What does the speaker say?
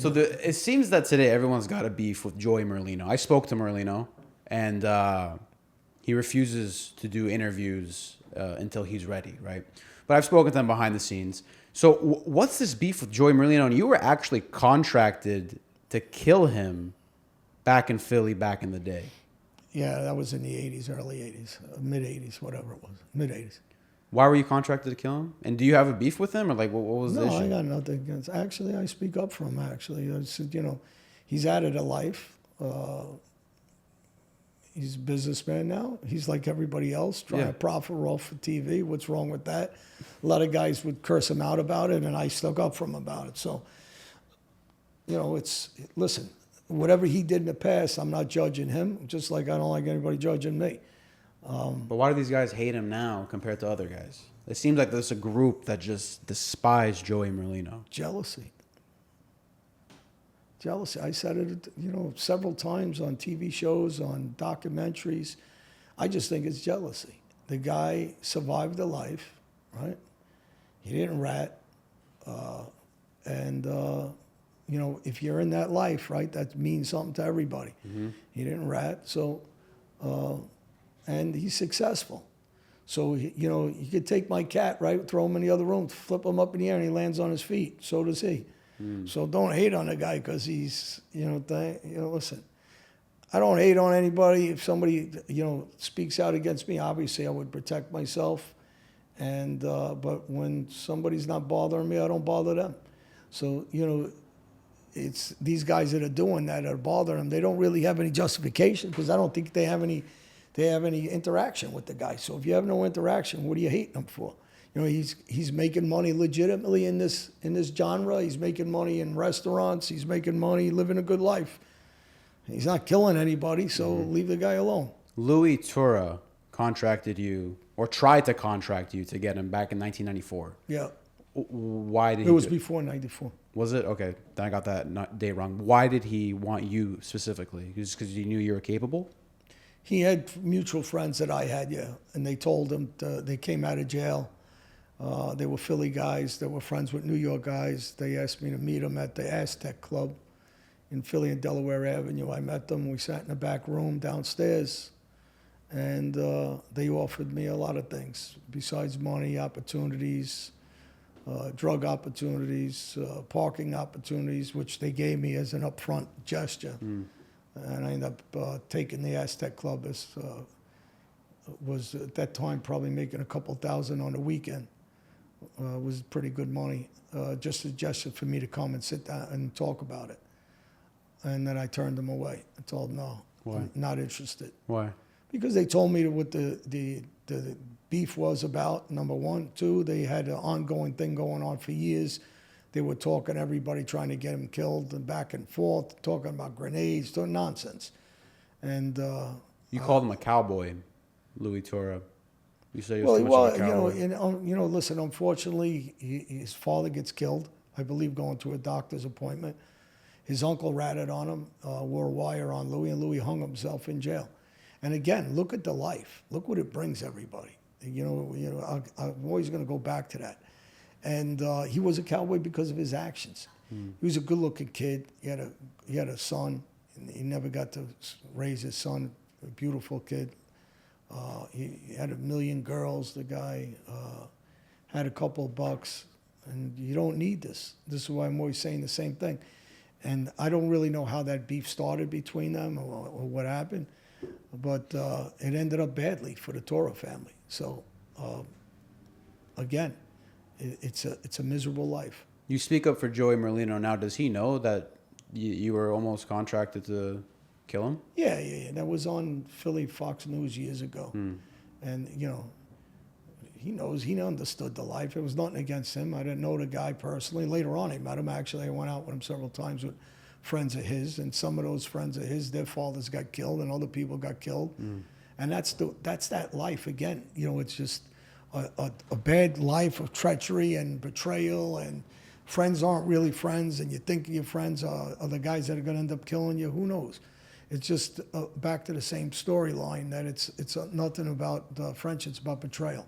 So it seems that today everyone's got a beef with Joey Merlino. I spoke to Merlino, and he refuses to do interviews until he's ready, right? But I've spoken to him behind the scenes. So what's this beef with Joey Merlino? And you were actually contracted to kill him back in Philly back in the day. Yeah, that was in the 80s, early 80s, mid-80s, whatever it was, mid-80s. Why were you contracted to kill him? And do you have a beef with him? Or like, what was the issue? No, I got nothing against. Actually, I speak up for him, actually. I said, he's out of the life. He's a businessman now. He's like everybody else, trying to profit off of TV. What's wrong with that? A lot of guys would curse him out about it, and I stuck up for him about it. So, listen, whatever he did in the past, I'm not judging him, just like I don't like anybody judging me. But why do these guys hate him now compared to other guys? It seems like there's a group that just despise Joey Merlino. Jealousy. I said it, several times on TV shows, on documentaries. I just think it's jealousy. The guy survived the life, right? He didn't rat. If you're in that life, right, that means something to everybody. Mm-hmm. He didn't rat, so, and he's successful. So, you could take my cat, right, throw him in the other room, flip him up in the air, and he lands on his feet. So does he. So don't hate on the guy because he's, listen, I don't hate on anybody. If somebody, speaks out against me, obviously I would protect myself. And, but when somebody's not bothering me, I don't bother them. So, it's these guys that are doing that are bothering them. They don't really have any justification because I don't think they have any interaction with the guy. So if you have no interaction, what are you hating them for? He's making money legitimately in this genre. He's making money in restaurants. He's making money living a good life. He's not killing anybody, so leave the guy alone. Louie Turra contracted you, or tried to contract you to get him back in 1994. Yeah. Why did it was before 94. Was it? Okay. Then I got that day wrong. Why did he want you specifically? Just because he knew you were capable? He had mutual friends that I had, yeah. And they told him, they came out of jail. They were Philly guys. They were friends with New York guys. They asked me to meet them at the Aztec Club in Philly and Delaware Avenue. I met them. We sat in the back room downstairs. And they offered me a lot of things besides money, opportunities, drug opportunities, parking opportunities, which they gave me as an upfront gesture. And I ended up taking the Aztec Club as was at that time probably making a couple thousand on the weekend. Was pretty good money, just a gesture for me to come and sit down and talk about it. And then I turned them away. I told them, no, Why? I'm not interested. Why? Because they told me what the beef was about, number one. Two, they had an ongoing thing going on for years. They were talking to everybody, trying to get him killed, and back and forth, talking about grenades, doing nonsense. And you called him a cowboy, Louie Turra. You say he was too much of a cowboy. Listen, unfortunately, his father gets killed, I believe, going to a doctor's appointment. His uncle ratted on him, wore a wire on Louie, and Louie hung himself in jail. And again, look at the life. Look what it brings everybody. I'm always going to go back to that. And he was a cowboy because of his actions. He was a good-looking kid. He had a son. And he never got to raise his son. A beautiful kid. He had 1 million girls. The guy had a couple of bucks. And you don't need this. This is why I'm always saying the same thing. And I don't really know how that beef started between them or what happened. But it ended up badly for the Turra family. So, again, it's a miserable life. You speak up for Joey Merlino now. Does he know that you were almost contracted to kill him? Yeah. That was on Philly Fox News years ago. And, he knows. He understood the life. It was nothing against him. I didn't know the guy personally. Later on, I met him. Actually, I went out with him several times with friends of his. And some of those friends of his, their fathers got killed and other people got killed. And that's that life again. It's just a bad life of treachery and betrayal, and friends aren't really friends, and you think your friends are the guys that are going to end up killing you. Who knows? It's just back to the same storyline that it's nothing about friendship, it's about betrayal.